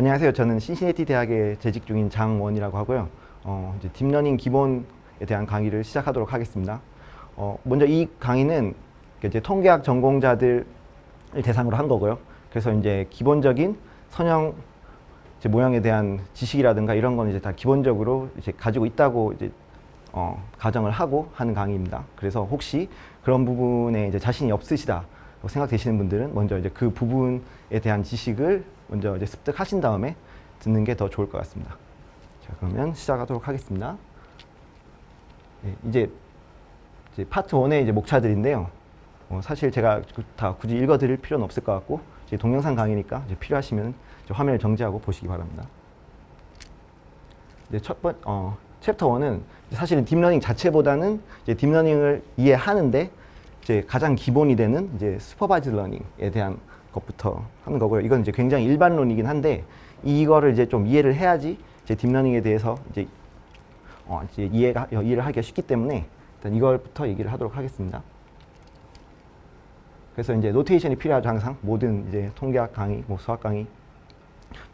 안녕하세요. 저는 신시내티 대학에 재직 중인 장원이라고 하고요. 이제 딥러닝 기본에 대한 강의를 시작하도록 하겠습니다. 먼저 이 강의는 이제 통계학 전공자들을 대상으로 한 거고요. 그래서 이제 기본적인 선형 이제 모형에 대한 지식이라든가 이런 건 이제 다 기본적으로 이제 가지고 있다고 이제 가정을 하고 하는 강의입니다. 그래서 혹시 그런 부분에 이제 자신이 없으시다 생각되시는 분들은 먼저 이제 그 부분에 대한 지식을 먼저 이제 습득하신 다음에 듣는 게 더 좋을 것 같습니다. 자, 그러면 시작하도록 하겠습니다. 네, 이제 파트 1의 이제 목차들인데요. 사실 제가 다 굳이 읽어드릴 필요는 없을 것 같고 이제 동영상 강의니까 이제 필요하시면 이제 화면을 정지하고 보시기 바랍니다. 이제 챕터 1은 사실은 딥러닝 자체보다는 이제 딥러닝을 이해하는데 이제 가장 기본이 되는 이제 슈퍼바이즈 러닝에 대한 것부터 하는 거고요. 이건 이제 굉장히 일반론이긴 한데 이거를 이제 좀 이해를 해야지 이제 딥러닝에 대해서 이제 이해를 하기가 쉽기 때문에 일단 이걸부터 얘기를 하도록 하겠습니다. 그래서 이제 노테이션이 필요하죠. 항상 모든 이제 통계학 강의, 뭐 수학 강의,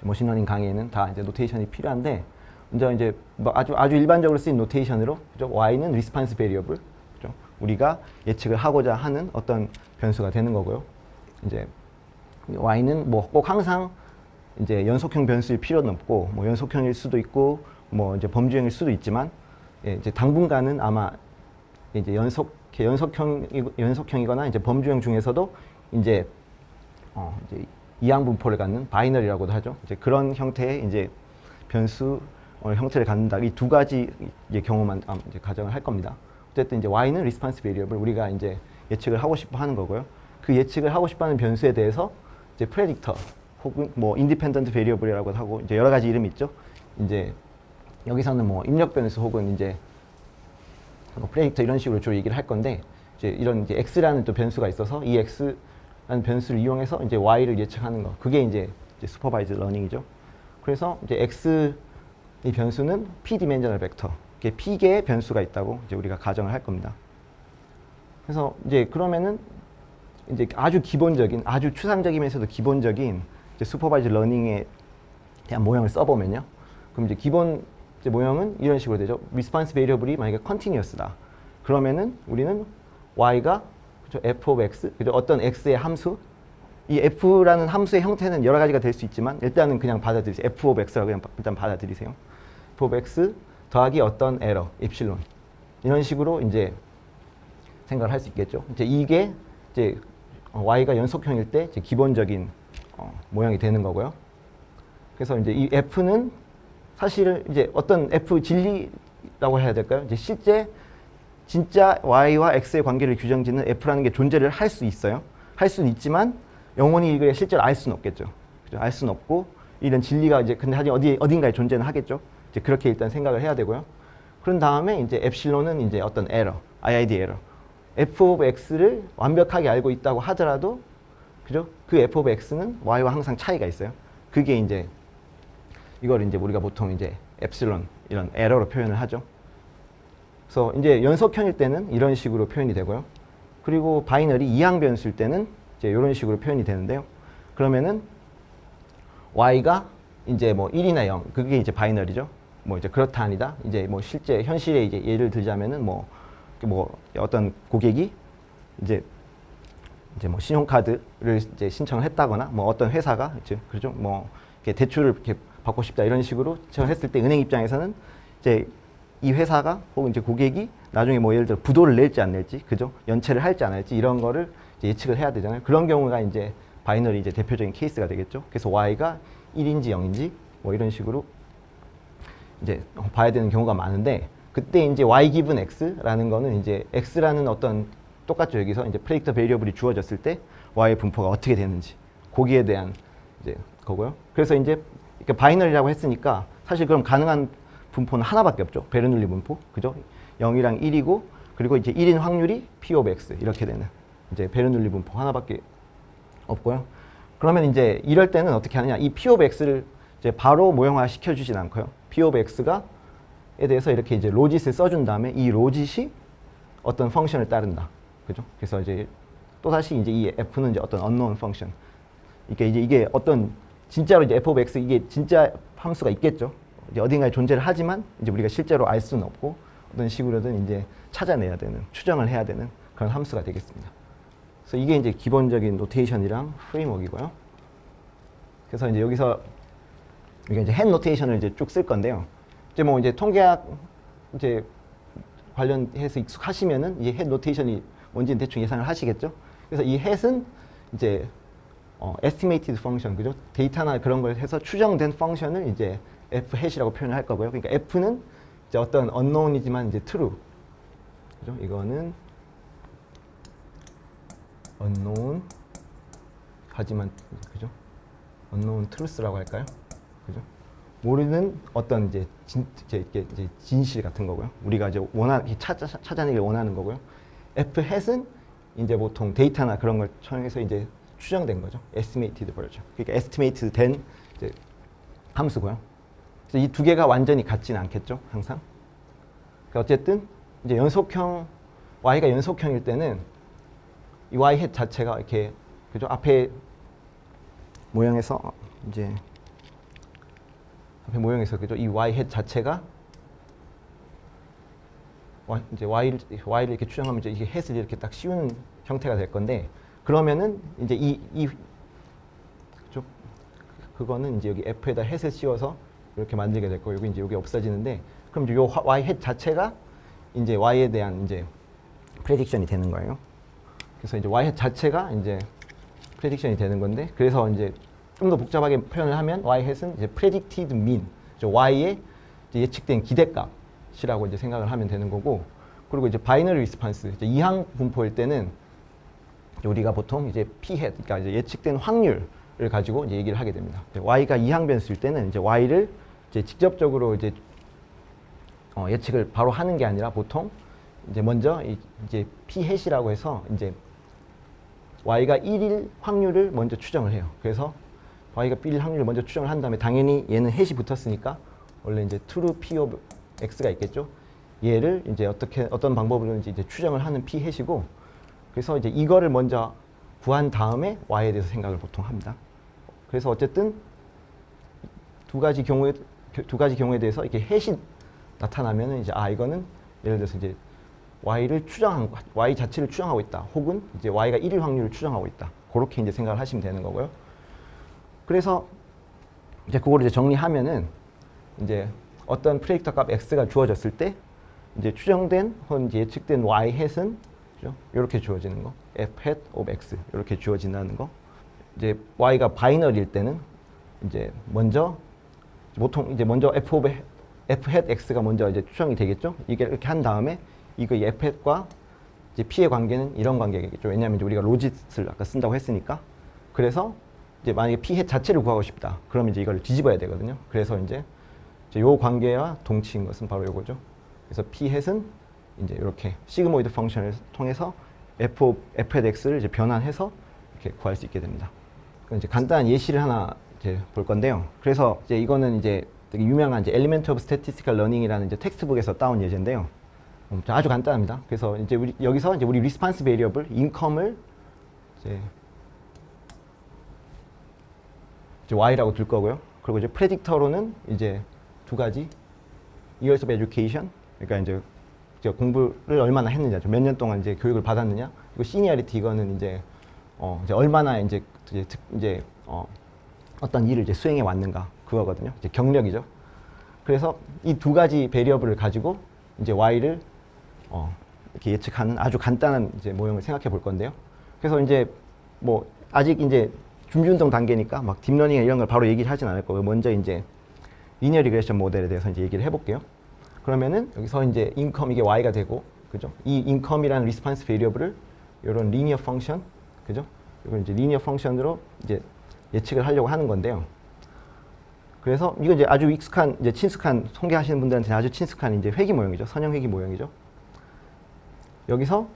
머신러닝 강의에는 다 이제 노테이션이 필요한데 먼저 이제 뭐 아주 일반적으로 쓰인 노테이션으로 그죠? Y는 리스판스 베리어블, 그죠? 우리가 예측을 하고자 하는 어떤 변수가 되는 거고요. 이제 Y는 뭐 꼭 항상 이제 연속형 변수일 필요는 없고 뭐 연속형일 수도 있고 뭐 이제 범주형일 수도 있지만 이제 당분간은 아마 이제 연속형이거나 이제 범주형 중에서도 이제 이항 분포를 갖는 바이너리라고도 하죠. 이제 그런 형태의 이제 변수 형태를 갖는다. 이 두 가지 이제 경우만 이제 가정을 할 겁니다. 어쨌든 이제 Y는 리스판스 베리어블 우리가 이제 예측을 하고 싶어 하는 거고요. 그 예측을 하고 싶어 하는 변수에 대해서 이제 프레딕터 혹은 뭐 인디펜던트 베리어블이라고 하고 이제 여러 가지 이름이 있죠. 이제 여기서는 뭐 입력 변수 혹은 이제 뭐 프레딕터 이런 식으로 주로 얘기를 할 건데 이제 이런 이제 x라는 또 변수가 있어서 이 x라는 변수를 이용해서 이제 y를 예측하는 거. 그게 이제 슈퍼바이즈 러닝이죠. 그래서 이제 x 이 변수는 p 디멘셔널 벡터. 이게 p 개의 변수가 있다고 이제 우리가 가정을 할 겁니다. 그래서 이제 그러면은 이제 아주 기본적인, 아주 추상적이면서도 기본적인 이제 슈퍼바이즈 러닝에 대한 모형을 써보면요. 그럼 이제 기본 이제 모형은 이런 식으로 되죠. 리스판스 베리어블이 만약에 컨티뉴어스다. 그러면은 우리는 y가 그죠? f of x, 그죠? 어떤 x의 함수. 이 f라는 함수의 형태는 여러 가지가 될 수 있지만 일단은 그냥 받아들이세요. f of x라고 그냥 일단 받아들이세요. f of x 더하기 어떤 에러, 엡실론. 이런 식으로 이제 생각을 할 수 있겠죠. 이제 이게 이제 y가 연속형일 때 이제 기본적인 모형이 되는 거고요. 그래서 이제 이 f는 사실은 이제 어떤 f 진리라고 해야 될까요? 이제 실제 진짜 y와 x의 관계를 규정짓는 f라는 게 존재를 할 수 있어요. 할 수는 있지만 영원히 이걸 실제로 알 수는 없겠죠. 그죠? 알 수는 없고 이런 진리가 이제 근데 어딘가에 존재는 하겠죠. 이제 그렇게 일단 생각을 해야 되고요. 그런 다음에 이제 엡실론은 이제 어떤 에러, IID 에러. f of x를 완벽하게 알고 있다고 하더라도 그죠? 그 f of x는 y와 항상 차이가 있어요. 그게 이제 이걸 이제 우리가 보통 이제 엡실론 이런 에러로 표현을 하죠. 그래서 이제 연속형일 때는 이런 식으로 표현이 되고요. 그리고 바이너리 이항 변수일 때는 이제 이런 식으로 표현이 되는데요. 그러면은 y가 이제 뭐 1이나 0 그게 이제 바이너리죠. 뭐 이제 그렇다 아니다. 이제 뭐 실제 현실에 이제 예를 들자면은 뭐 어떤 고객이 이제 뭐 신용카드를 이제 신청을 했다거나 뭐 어떤 회사가 그죠? 뭐 이렇게 대출을 이렇게 받고 싶다 이런 식으로 신청을 했을 때 은행 입장에서는 이제 이 회사가 혹은 이제 고객이 나중에 뭐 예를 들어 부도를 낼지 안 낼지 그죠? 연체를 할지 안 할지 이런 거를 이제 예측을 해야 되잖아요. 그런 경우가 이제 바이너리 이제 대표적인 케이스가 되겠죠. 그래서 y가 1인지 0인지 뭐 이런 식으로 이제 봐야 되는 경우가 많은데 그때 이제 y 기분 x라는 거는 이제 x라는 어떤 똑같죠. 여기서 이제 프레딕터 베리어블이 주어졌을 때 y의 분포가 어떻게 되는지 거기에 대한 이제 거고요. 그래서 이제 이렇게 바이너리라고 했으니까 사실 그럼 가능한 분포는 하나밖에 없죠. 베르눌리 분포. 그죠? 0이랑 1이고 그리고 이제 1인 확률이 p of x 이렇게 되는 이제 베르눌리 분포 하나밖에 없고요. 그러면 이제 이럴 때는 어떻게 하느냐? 이 p of x를 이제 바로 모형화 시켜주진 않고요. p of x가 에 대해서 이렇게 이제 로짓을 써준 다음에 이 로짓이 어떤 펑션을 따른다. 그죠? 그래서 이제 또 다시 이제 이 f는 이제 어떤 unknown 펑션. 이게 어떤 진짜로 이제 f of x 이게 진짜 함수가 있겠죠. 이제 어딘가에 존재를 하지만 이제 우리가 실제로 알 수는 없고 어떤 식으로든 이제 찾아내야 되는, 추정을 해야 되는 그런 함수가 되겠습니다. 그래서 이게 이제 기본적인 노테이션이랑 프레임워크이고요. 그래서 이제 여기서 우리가 이제 헨 노테이션을 이제 쭉 쓸 건데요. 이제 뭐 이제 통계학 이제 관련해서 익숙하시면은 이 헷 노테이션이 뭔지는 대충 예상을 하시겠죠. 그래서 이 헷은 이제 estimated function, 그죠? 데이터나 그런 걸 해서 추정된 펑션을 이제 f 헷이라고 표현을 할 거고요. 그러니까 f는 이제 어떤 unknown이지만 이제 true, 그죠? 이거는 unknown 하지만 그죠? unknown truth라고 할까요? 그죠? 모르는 어떤 이제 진실 같은 거고요. 우리가 이제 찾아내길 원하는 거고요. f 헷은 이제 보통 데이터나 그런 걸 통해서 이제 추정된 거죠. estimated version. 그러니까 estimated 된 이제 함수고요. 그래서 이 두 개가 완전히 같지는 않겠죠, 항상. 그러니까 어쨌든 이제 연속형 y가 연속형일 때는 이 y 헷 자체가 이렇게 그죠? 앞에 모형에서 이제 앞에 모형에서 그죠? 이 y 헷 자체가 이제 y를 이렇게 추정하면 이제 이게 헷을 이렇게 딱 씌우는 형태가 될 건데, 그러면은 이제 그죠? 그거는 이제 여기 f에다 헷을 씌워서 이렇게 만들게 될 거고, 여기 이제 여기 없어지는데, 그럼 이제 요 y 헷 자체가 이제 y에 대한 이제 프레딕션이 되는 거예요. 그래서 이제 y 헷 자체가 이제 프레딕션이 되는 건데, 그래서 이제 좀 더 복잡하게 표현을 하면 y 헷은 이제 predicted mean, y의 이제 예측된 기대값이라고 이제 생각을 하면 되는 거고, 그리고 이제 바이너리 리스판스, 이제 이항 분포일 때는 우리가 보통 이제 p 헷, 그러니까 이제 예측된 확률을 가지고 이제 얘기를 하게 됩니다. y가 이항 변수일 때는 이제 y를 이제 직접적으로 이제 예측을 바로 하는 게 아니라 보통 이제 먼저 이제 p 헷이라고 해서 이제 y가 1일 확률을 먼저 추정을 해요. 그래서 y가 1일 확률을 먼저 추정을 한 다음에 당연히 얘는 헷이 붙었으니까 원래 이제 true p of x가 있겠죠. 얘를 이제 어떤 방법으로든지 이제 추정을 하는 p 헷이고, 그래서 이제 이거를 먼저 구한 다음에 y에 대해서 생각을 보통 합니다. 그래서 어쨌든 두 가지 경우에 대해서 이렇게 헷이 나타나면은 이제 이거는 예를 들어서 이제 y 자체를 추정하고 있다, 혹은 이제 y가 1일 확률을 추정하고 있다, 그렇게 이제 생각을 하시면 되는 거고요. 그래서 이제 그거를 이제 정리하면은 이제 어떤 프레딕터 값 x가 주어졌을 때 이제 추정된 혹은 이제 예측된 y 헷은 이렇게 주어지는 거, f hat of x 이렇게 주어진다는 거. 이제 y가 바이너리일 때는 이제 먼저 보통 이제 먼저 f hat x가 먼저 이제 추정이 되겠죠. 이게 이렇게 한 다음에 이거 f hat과 이제 p의 관계는 이런 관계겠죠. 왜냐하면 이제 우리가 로짓을 아까 쓴다고 했으니까. 그래서 이제 만약에 p hat 자체를 구하고 싶다, 그러면 이제 이걸 뒤집어야 되거든요. 그래서 이제 요 관계와 동치인 것은 바로 요거죠. 그래서 p hat은 이제 이렇게 시그모이드 펑션을 통해서 f hat x를 이제 변환해서 이렇게 구할 수 있게 됩니다. 이제 간단한 예시를 하나 이제 볼 건데요. 그래서 이제 이거는 이제 되게 유명한 이제 Element of Statistical Learning이라는 이제 텍스트북에서 따온 예제인데요. 아주 간단합니다. 그래서 이제 여기서 이제 우리 리스판스 베리어블 인컴을 이제 y라고 둘 거고요. 그리고 이제 프레딕터로는 이제 두 가지 years of education, 그러니까 이제 공부를 얼마나 했느냐, 몇 년 동안 이제 교육을 받았느냐, 그리고 시니어리티, 이거는 이제 얼마나 이제 어떤 일을 이제 수행해 왔는가, 그거거든요. 이제 경력이죠. 그래서 이 두 가지 베리어블을 가지고 이제 y를 이렇게 예측하는 아주 간단한 이제 모형을 생각해 볼 건데요. 그래서 이제 뭐 아직 이제 준비 운동 단계니까 막 딥러닝 이런 걸 바로 얘기를 하진 않을 거고요. 먼저 이제 리니어 리그레션 모델에 대해서 이제 얘기를 해볼게요. 그러면은 여기서 이제 인컴, 이게 y가 되고, 그죠? 이 인컴이라는 리스판스 베리어블을 이런 리니어 펑션, 그죠? 이걸 이제 리니어 펑션으로 이제 예측을 하려고 하는 건데요. 그래서 이거 이제 아주 익숙한, 이제 친숙한, 통계하시는 분들한테는 아주 친숙한 이제 회귀 모형이죠. 선형 회귀 모형이죠. 여기서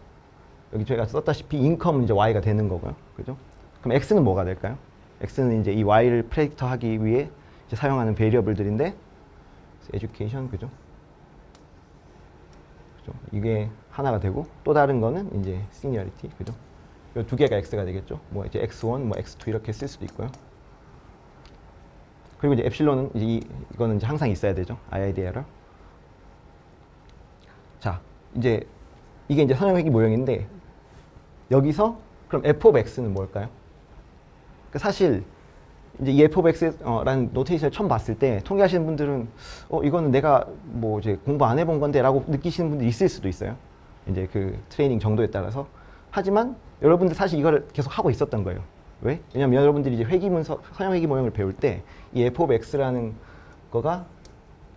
여기 저희가 썼다시피 인컴은 이제 y가 되는 거고요. 그죠? 그럼 x는 뭐가 될까요? x는 이제 이 y를 프레딕터 하기 위해 이제 사용하는 베리어블들인데, education, 그죠? 이게 하나가 되고, 또 다른 거는 이제 seniority, 그죠? 이 두 개가 x가 되겠죠. 뭐 이제 x1, 뭐 x2 이렇게 쓸 수도 있고요. 그리고 이제 엡실론은 이거는 이제 항상 있어야 되죠. IID 에러. 자, 이제 이게 이제 선형회귀 모형인데 여기서 그럼 f of x는 뭘까요? 그러니까 사실 이제 이 f of x라는 노테이션을 처음 봤을 때 통계하시는 분들은 이거는 내가 뭐 이제 공부 안 해본 건데라고 느끼시는 분들이 있을 수도 있어요. 이제 그 트레이닝 정도에 따라서. 하지만 여러분들 사실 이거를 계속 하고 있었던 거예요. 왜? 왜냐면 여러분들이 이제 선형회귀 모형을 배울 때 이 f of x라는 거가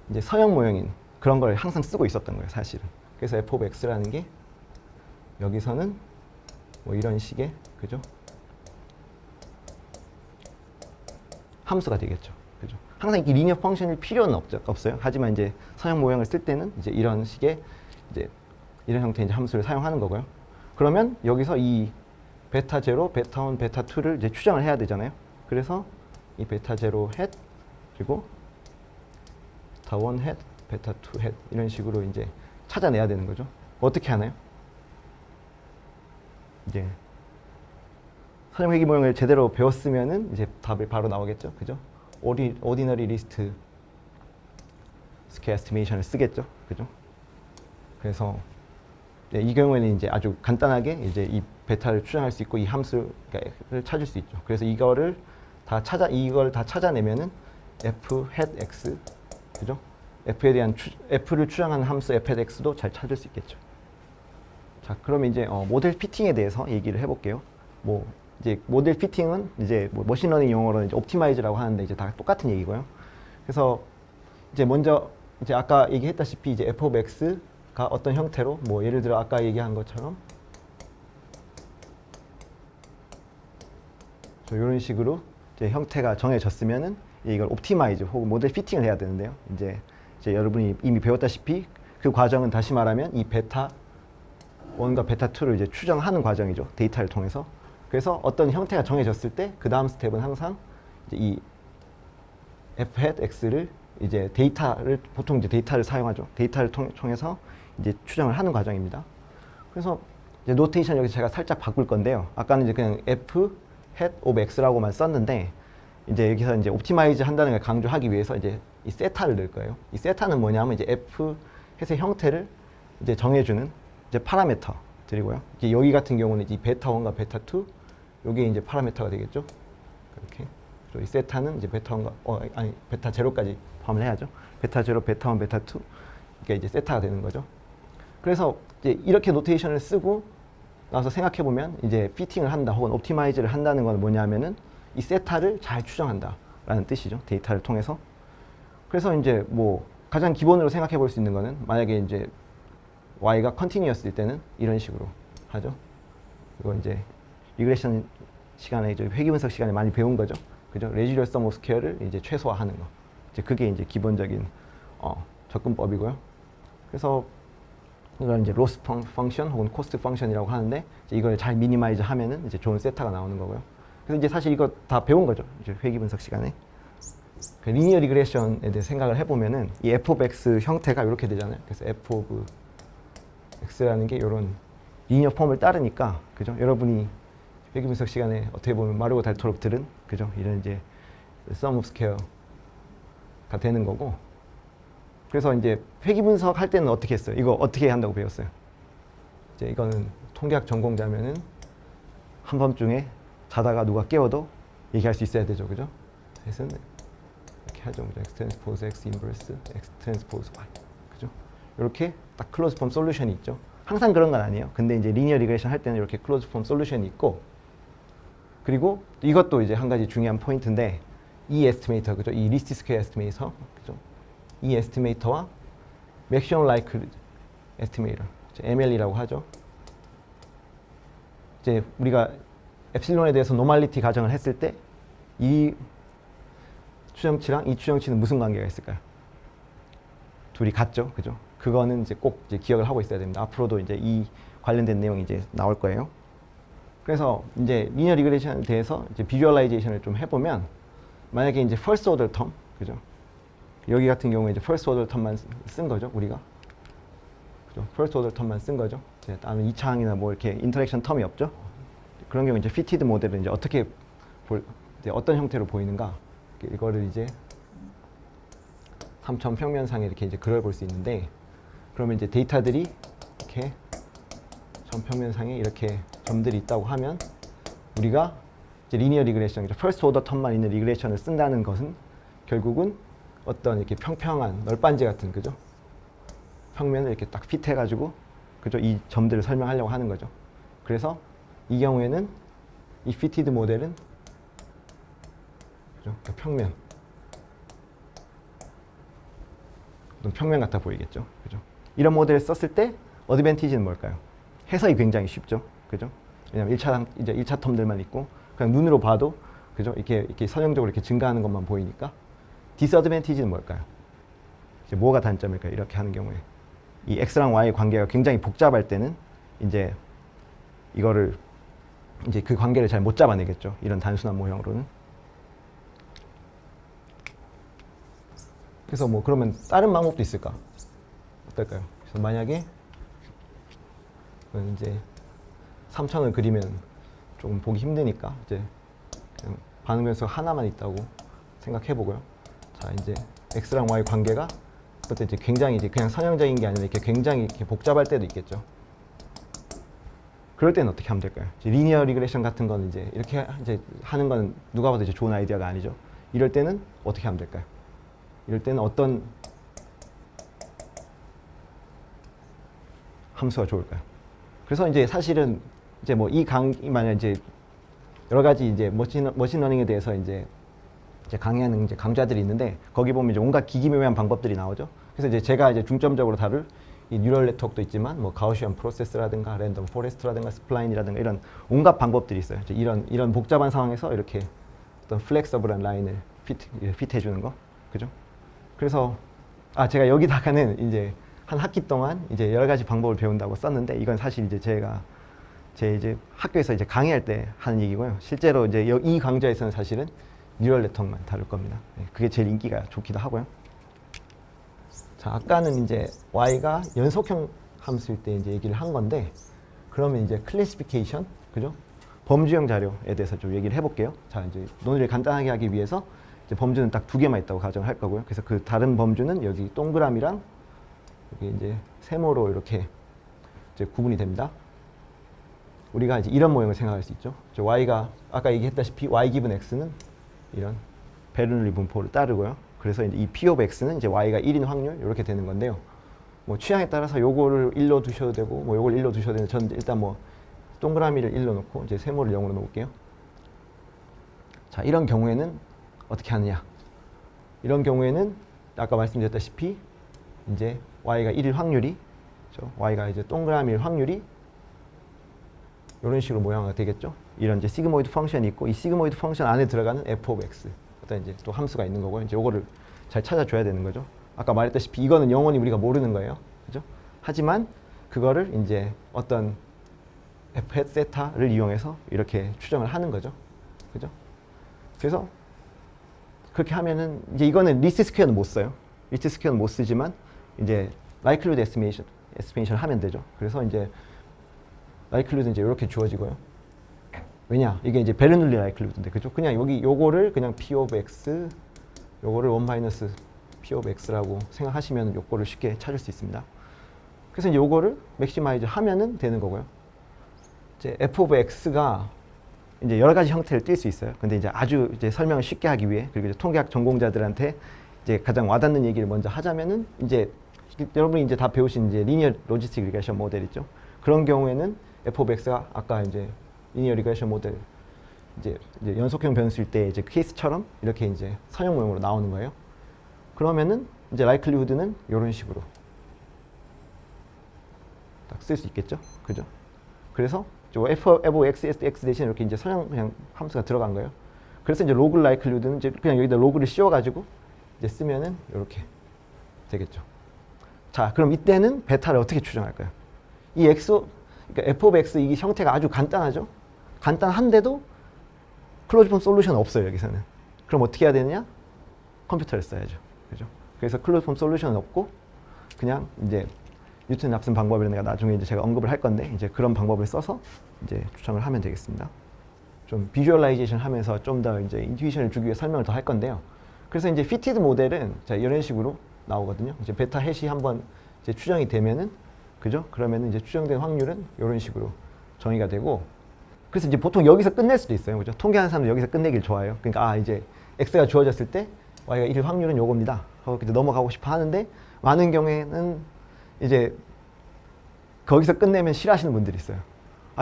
이제 서형 모형인 그런 걸 항상 쓰고 있었던 거예요, 사실은. 그래서 f of x라는 게 여기서는 뭐 이런 식의 그죠? 함수가 되겠죠. 그죠? 항상 이렇게 리니어 펑션일 필요는 없어요. 하지만 이제 서형 모형을 쓸 때는 이제 이런 식의 이제 이런 형태의 이제 함수를 사용하는 거고요. 그러면 여기서 이 베타 제로, 베타 1, 베타 2를 이제 추정을 해야 되잖아요. 그래서 이 베타 제로 헷 그리고 베타 1 헷, 베타 2 헷 이런 식으로 이제 찾아내야 되는 거죠. 어떻게 하나요? 이제 선형회귀 모형을 제대로 배웠으면은 이제 답이 바로 나오겠죠. 그죠? 오디너리 리스트 스퀘어 에스티메이션을 쓰겠죠. 그죠? 그래서 네, 이 경우에는 이제 아주 간단하게 이제 이 베타를 추정할 수 있고 이 함수를 찾을 수 있죠. 그래서 이걸 다 찾아내면은 f hat x 그죠? f에 대한 f를 추정하는 함수 f hat x도 잘 찾을 수 있겠죠. 자, 그러면 이제 모델 피팅에 대해서 얘기를 해볼게요. 뭐 이제 모델 피팅은 이제 뭐 머신러닝 용어로는 이제 옵티마이즈라고 하는데 이제 다 똑같은 얘기고요. 그래서 이제 먼저 이제 아까 얘기했다시피 이제 f of x가 어떤 형태로 뭐 예를 들어 아까 얘기한 것처럼 이런 식으로 이제 형태가 정해졌으면은 이걸 옵티마이즈 혹은 모델 피팅을 해야 되는데요. 이제 여러분이 이미 배웠다시피 그 과정은 다시 말하면 이 베타 1과 베타 2를 이제 추정하는 과정이죠. 데이터를 통해서. 그래서 어떤 형태가 정해졌을 때 그 다음 스텝은 항상 이제 이 f hat x를 이제 보통 이제 데이터를 사용하죠. 데이터를 통해서 이제 추정을 하는 과정입니다. 그래서 이제 노테이션 여기 제가 살짝 바꿀 건데요. 아까는 이제 그냥 f hat of x라고만 썼는데 이제 여기서 이제 옵티마이즈 한다는 걸 강조하기 위해서 이제 이 세타를 넣을 거예요. 이 세타는 뭐냐면 이제 f hat의 형태를 이제 정해주는 이제 파라미터들이고요. 이제 여기 같은 경우는 이 베타 1과 베타 2 요게 이제 파라미터가 되겠죠. 이렇게. 그리고 이 세타는 이제 베타 1과 베타 제로까지 포함을 해야죠. 베타 제로, 베타 1, 베타 2 이게 이제 세타가 되는 거죠. 그래서 이제 이렇게 노테이션을 쓰고 나서 생각해 보면 이제 피팅을 한다 혹은 옵티마이즈를 한다는 건 뭐냐면은 이 세타를 잘 추정한다라는 뜻이죠. 데이터를 통해서. 그래서 이제 뭐 가장 기본으로 생각해 볼 수 있는 거는 만약에 이제 y가 컨티뉴어스일 때는 이런 식으로 하죠. 이거 이제 리그레션 시간에 이제 회귀 분석 시간에 많이 배운 거죠. 그죠? 레지듀얼 썸 오브 스퀘어를 이제 최소화하는 거. 이제 그게 이제 기본적인 접근법이고요. 그래서 이걸 이제 로스 펑션 혹은 코스트 펑션이라고 하는데 이제 이걸 잘 미니마이즈 하면은 이제 좋은 세타가 나오는 거고요. 그래서 이제 사실 이거 다 배운 거죠. 이제 회귀 분석 시간에. 그 리니어 리그레션에 대해 생각을 해보면은 이 f of x 형태가 이렇게 되잖아요. 그래서 f of x라는 게 이런 리니어 폼을 따르니까 그죠? 여러분이 회귀 분석 시간에 어떻게 보면 마르고 닳도록 들은 그죠? 이런 이제 sum of square가 되는 거고. 그래서 이제 회귀 분석 할 때는 어떻게 했어요? 이거 어떻게 한다고 배웠어요? 이제 이거는 통계학 전공자면은 한밤중에 자다가 누가 깨워도 얘기할 수 있어야 되죠, 그죠? 그래서 이렇게 하죠, x 트랜스포즈 x 인버스 x 트랜스포즈 y, 그죠? 이렇게 딱 클로즈 폼 솔루션이 있죠. 항상 그런 건 아니에요. 근데 이제 리니어 리그레션 할 때는 이렇게 클로즈 폼 솔루션이 있고, 그리고 이것도 이제 한 가지 중요한 포인트인데 이 에스티메이터, 그죠? 이 리스트 스퀘어 에스티메이터, 그죠? 이 에스티메이터와 맥시멈 라이클 에스티메이터, ML이라고 하죠. 이제 우리가 엡실론에 대해서 노멀리티 가정을 했을 때 이 추정치랑 이 추정치는 무슨 관계가 있을까요? 둘이 같죠, 그죠? 그거는 이제 꼭 이제 기억을 하고 있어야 됩니다. 앞으로도 이제 이 관련된 내용이 이제 나올 거예요. 그래서 이제 리니어 리그레션에 대해서 이제 비주얼라이제이션을 좀 해보면 만약에 이제 first order term, 그죠? 여기 같은 경우에 이제 first order term만 쓴 거죠, 우리가. 그죠? first order term만 쓴 거죠. 이제 다른 2차항이나 뭐 이렇게 인터랙션 텀이 없죠. 그런 경우 이제 fitted 모델은 이제 어떻게 이제 어떤 형태로 보이는가? 이거를 이제 3천 평면상에 이렇게 이제 그려볼 수 있는데, 그러면 이제 데이터들이 이렇게 전 평면상에 이렇게 점들이 있다고 하면 우리가 이제 리니어 리그레션, 퍼스트 오더 텀만 있는 리그레션을 쓴다는 것은 결국은 어떤 이렇게 평평한 널빤지 같은, 그죠? 평면을 이렇게 딱 핏해가지고, 그죠? 이 점들을 설명하려고 하는 거죠. 그래서 이 경우에는 이 피티드 모델은, 그죠? 평면, 평면 같아 보이겠죠, 그죠? 이런 모델을 썼을 때 어드밴티지는 뭘까요? 해석이 굉장히 쉽죠, 그죠? 왜냐면 1차 텀들만 있고 그냥 눈으로 봐도, 그죠? 이렇게 선형적으로 이렇게 증가하는 것만 보이니까. 디스어드밴티지는 뭘까요? 이제 뭐가 단점일까요? 이렇게 하는 경우에 이 x랑 y의 관계가 굉장히 복잡할 때는 이제 이거를 이제 그 관계를 잘 못 잡아내겠죠, 이런 단순한 모형으로는. 그래서 뭐 그러면 다른 방법도 있을까? 어떨까요? 그래서 만약에 이제 3천을 그리면 조금 보기 힘드니까 이제 그냥 반응 변수가 하나만 있다고 생각해 보고요. 자, 이제 x랑 y 관계가 그때 이제 굉장히 이제 그냥 선형적인 게 아니라 이렇게 굉장히 이렇게 복잡할 때도 있겠죠. 그럴 때는 어떻게 하면 될까요? 이제 리니어 리그레션 같은 건 이제 이렇게 이제 하는 건 누가 봐도 이제 좋은 아이디어가 아니죠. 이럴 때는 어떻게 하면 될까요? 이럴 때는 어떤 함수가 좋을까요? 그래서 이제 사실은 이제 뭐 만약 이제 여러 가지 이제 머신러닝에 대해서 이제 강의하는 이제 강좌들이 있는데, 거기 보면 이제 온갖 기기묘미한 방법들이 나오죠. 그래서 이제 제가 이제 중점적으로 다룰 이 뉴럴 네트워크도 있지만, 뭐 가우시안 프로세스라든가 랜덤 포레스트라든가 스플라인이라든가 이런 온갖 방법들이 있어요. 이제 이런 복잡한 상황에서 이렇게 어떤 플렉서블한 라인을 핏해 주는 거, 그죠? 그래서 제가 여기다가는 이제 한 학기 동안 이제 여러 가지 방법을 배운다고 썼는데, 이건 사실 이제 제가 이제 학교에서 이제 강의할 때 하는 얘기고요. 실제로 이제 이 강좌에서는 사실은 뉴럴 네트워크만 다룰 겁니다. 그게 제일 인기가 좋기도 하고요. 자, 아까는 이제 y가 연속형 함수일 때 이제 얘기를 한 건데, 그러면 이제 클래시피케이션, 그죠? 범주형 자료에 대해서 좀 얘기를 해볼게요. 자, 이제 논의를 간단하게 하기 위해서 이제 범주는 딱 2개만 있다고 가정을 할 거고요. 그래서 그 다른 범주는 여기 동그라미랑 여기 이제 세모로 이렇게 이제 구분이 됩니다. 우리가 이제 이런 모형을 생각할 수 있죠. y가 아까 얘기했다시피 y 기분 x는 이런 베르놀리 분포를 따르고요. 그래서 이제 이 p of x는 이제 y가 1인 확률 이렇게 되는 건데요. 뭐 취향에 따라서 요거를 1로 두셔도 되고, 뭐 요걸 1로 두셔도 되는데, 저는 일단 뭐 동그라미를 1로 놓고 이제 세모를 0으로 놓을게요. 자, 이런 경우에는 어떻게 하느냐? 이런 경우에는 아까 말씀드렸다시피 이제 y가 1일 확률이, 그렇죠? y가 이제 동그라미일 확률이 이런 식으로 모양화가 되겠죠. 이런 이제 시그모이드 펑션이 있고, 이 시그모이드 펑션 안에 들어가는 f of x, 어떤 이제 또 함수가 있는 거고요. 이제 요거를 잘 찾아줘야 되는 거죠. 아까 말했다시피 이거는 영원히 우리가 모르는 거예요, 그죠? 하지만 그거를 이제 어떤 f hat 세타를 이용해서 이렇게 추정을 하는 거죠, 그죠? 그래서 그렇게 하면은 이제 이거는 리스트 스퀘어는 못 써요. 리스트 스퀘어는 못 쓰지만 이제 likelihood estimation 하면 되죠. 그래서 이제 likelihood는 이제 이렇게 주어지고요. 왜냐? 이게 이제 베르놀리 likelihood인데, 그죠? 그냥 여기 요거를 그냥 p of x, 요거를 1 마이너스 p of x라고 생각하시면 요거를 쉽게 찾을 수 있습니다. 그래서 이제 요거를 맥시마이즈 하면은 되는 거고요. 이제 f of x가 이제 여러 가지 형태를 띌 수 있어요. 근데 이제 아주 이제 설명을 쉽게 하기 위해, 그리고 이제 통계학 전공자들한테 이제 가장 와닿는 얘기를 먼저 하자면은, 이제 여러분이 이제 다 배우신 이제 리니어 로지스틱 리그레션 모델 있죠. 그런 경우에는 f of x가 아까 이제 리니어 리그레션 모델 이제 연속형 변수일 때 이제 케이스처럼 이렇게 이제 선형 모형으로 나오는 거예요. 그러면은 이제 likelihood는 이런 식으로 딱 쓸 수 있겠죠, 그죠? 그래서 f of x 대신 이렇게 이제 선형 그냥 함수가 들어간 거예요. 그래서 이제 로그 likelihood는 이제 그냥 여기다 로그를 씌워가지고 이제 쓰면은 이렇게 되겠죠. 자, 그럼 이때는 베타를 어떻게 추정할까요? 이 그러니까 f of x 이 형태가 아주 간단하죠. 간단한데도 클로즈 폼 솔루션은 없어요, 여기서는. 그럼 어떻게 해야 되느냐? 컴퓨터를 써야죠, 그죠? 그래서 클로즈 폼 솔루션은 없고 그냥 이제 뉴턴 납슨 방법이라는 거 나중에 이제 제가 언급을 할 건데, 이제 그런 방법을 써서 이제 추정을 하면 되겠습니다. 좀 비주얼라이제이션 하면서 좀 더 이제 인투이션을 주기 위해 설명을 더 할 건데요. 그래서 이제 피티드 모델은 자, 이런 식으로 나오거든요. 이제 베타 해시 한번 이제 추정이 되면은 그죠? 그러면은 이제 추정된 확률은 이런 식으로 정의가 되고, 그래서 이제 보통 여기서 끝낼 수도 있어요. 그죠? 통계하는 사람들 여기서 끝내길 좋아해요. 그러니까 이제 x가 주어졌을 때 y가 1일 확률은 요겁니다 하고 이제 넘어가고 싶어 하는데, 많은 경우에는 이제 거기서 끝내면 싫어하시는 분들이 있어요.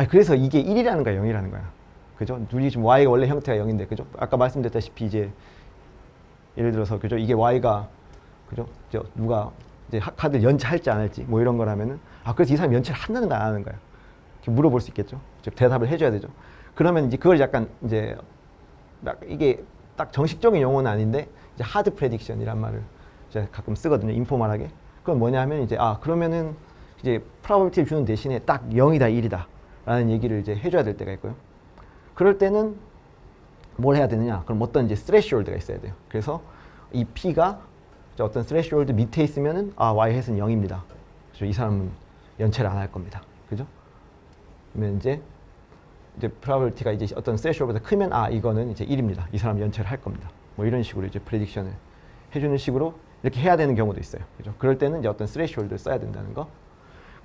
그래서 이게 1이라는 거야, 0이라는 거야. 그죠? 우리 지금 y가 원래 형태가 0인데, 그죠? 아까 말씀드렸다시피 이제 예를 들어서 그죠? 이게 y가 그죠? 누가 이제 카드 연체할지 안 할지 뭐 이런 거라면은 그래서 이 사람 연체를 한다는 거야, 안 하는 거야? 이렇게 물어볼 수 있겠죠. 즉 대답을 해줘야 되죠. 그러면 이제 그걸 약간 이제 이게 딱 정식적인 용어는 아닌데 이제 하드 프레딕션이란 말을 이제 가끔 쓰거든요. 인포멀하게. 그건 뭐냐면 이제 그러면은 이제 프로바빌티를 주는 대신에 딱 0이다 1이다 라는 얘기를 이제 해줘야 될 때가 있고요. 그럴 때는 뭘 해야 되느냐? 그럼 어떤 이제 스레시홀드가 있어야 돼요. 그래서 이 P가 어떤 스레시홀드 밑에 있으면은 Y 햇은 0입니다. 그래서 이 사람은 연체를 안 할 겁니다. 그죠? 그러면 이제 프로바빌티가 이제 어떤 스레시홀드보다 크면 이거는 이제 1입니다. 이 사람 연체를 할 겁니다. 뭐 이런 식으로 이제 프레딕션을 해주는 식으로 이렇게 해야 되는 경우도 있어요. 그죠? 그럴 때는 이제 어떤 스레시홀드를 써야 된다는 거.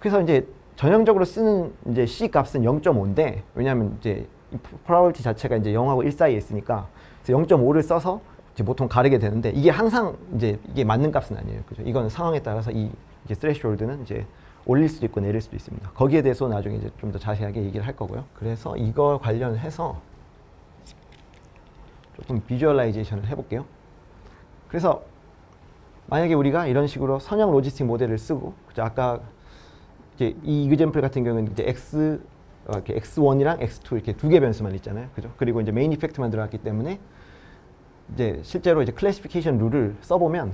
그래서 이제 전형적으로 쓰는 이제 C 값은 0.5인데, 왜냐하면 이제 이 프로바빌티 자체가 이제 0하고 1 사이에 있으니까 0.5를 써서 이제 보통 가르게 되는데, 이게 항상 이제 이게 맞는 값은 아니에요. 그죠? 이건 상황에 따라서 이 이제 스레시홀드는 이제 올릴 수도 있고 내릴 수도 있습니다. 거기에 대해서 나중에 이제 좀 더 자세하게 얘기를 할 거고요. 그래서 이거 관련해서 조금 비주얼라이제이션을 해볼게요. 그래서 만약에 우리가 이런 식으로 선형 로지스틱 모델을 쓰고, 그죠? 아까 이제 이 이그젬플 같은 경우는 이제 이렇게 x1이랑 x2 이렇게 두 개 변수만 있잖아요. 그죠? 그리고 이제 메인 이펙트만 들어갔기 때문에 이제 실제로 이제 클래시피케이션 룰을 써보면,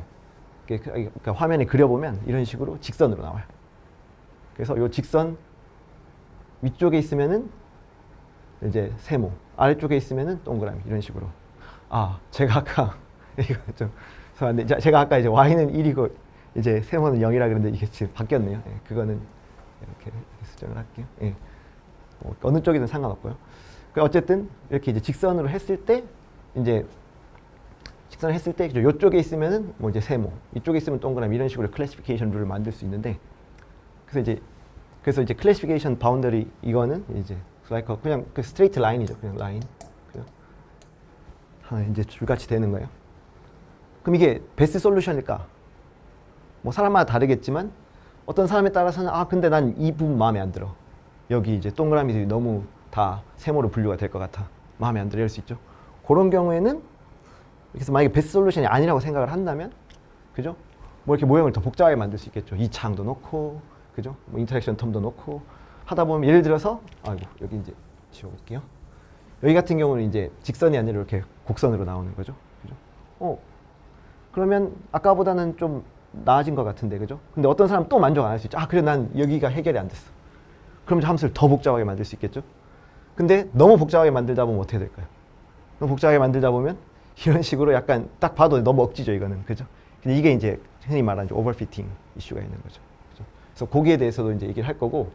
그러니까 화면에 그려보면 이런 식으로 직선으로 나와요. 그래서 이 직선 위쪽에 있으면은 이제 세모, 아래쪽에 있으면은 동그라미, 이런 식으로. 제가 아까 이거 좀 죄송한데, 제가 아까 이제 y는 1이고 이제 세모는 0이라 그랬는데 이게 지금 바뀌었네요. 그거는 이렇게 수정을 할게요. 어느 쪽이든 상관없고요. 어쨌든 이렇게 이제 직선으로 했을 때 이제 직선을 했을 때 이쪽에 있으면은 뭐 이제 세모, 이쪽에 있으면 동그라미, 이런 식으로 클래시피케이션 룰을 만들 수 있는데, 그래서 이제 클래시피케이션 바운더리 이거는 이제 그냥 그 스트레이트 라인이죠. 그냥 라인. 하나 이제 줄같이 되는 거예요. 그럼 이게 베스트 솔루션일까? 뭐 사람마다 다르겠지만 어떤 사람에 따라서는 근데 난 이 부분 마음에 안 들어. 여기 이제 동그라미들이 너무 다 세모로 분류가 될 것 같아. 마음에 안 들어. 이럴 수 있죠. 그런 경우에는 그래서 만약에 베스트 솔루션이 아니라고 생각을 한다면, 그죠? 뭐 이렇게 모형을 더 복잡하게 만들 수 있겠죠. 이 창도 넣고, 그죠? 뭐 인터랙션 텀도 넣고 하다 보면, 예를 들어서 여기 이제 지워볼게요. 여기 같은 경우는 이제 직선이 아니라 이렇게 곡선으로 나오는 거죠. 그죠? 그러면 아까보다는 좀 나아진 것 같은데, 그죠? 근데 어떤 사람은 또 만족 안 할 수 있죠. 그래, 난 여기가 해결이 안 됐어. 그럼 함수를 더 복잡하게 만들 수 있겠죠? 근데 너무 복잡하게 만들다 보면 어떻게 될까요? 너무 복잡하게 만들다 보면 이런 식으로 약간 딱 봐도 너무 억지죠, 이거는. 그죠? 근데 이게 이제 흔히 말하는 오버피팅 이슈가 있는 거죠. 그죠? 그래서 거기에 대해서도 이제 얘기를 할 거고,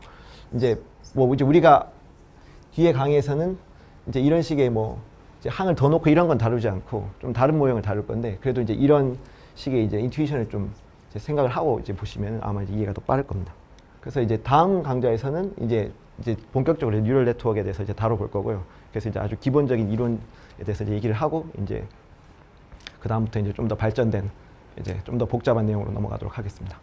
이제 우리가 뒤에 강의에서는 이제 이런 식의 뭐 이제 항을 더 놓고 이런 건 다루지 않고 좀 다른 모형을 다룰 건데, 그래도 이제 이런 식의 이제 인투이션을 좀 이제 생각을 하고 이제 보시면 아마 이제 이해가 더 빠를 겁니다. 그래서 이제 다음 강좌에서는 이제 본격적으로 뉴럴 네트워크에 대해서 이제 다뤄볼 거고요. 그래서 이제 아주 기본적인 이론에 대해서 이제 얘기를 하고, 이제 그 다음부터 이제 좀 더 발전된 이제 좀 더 복잡한 내용으로 넘어가도록 하겠습니다.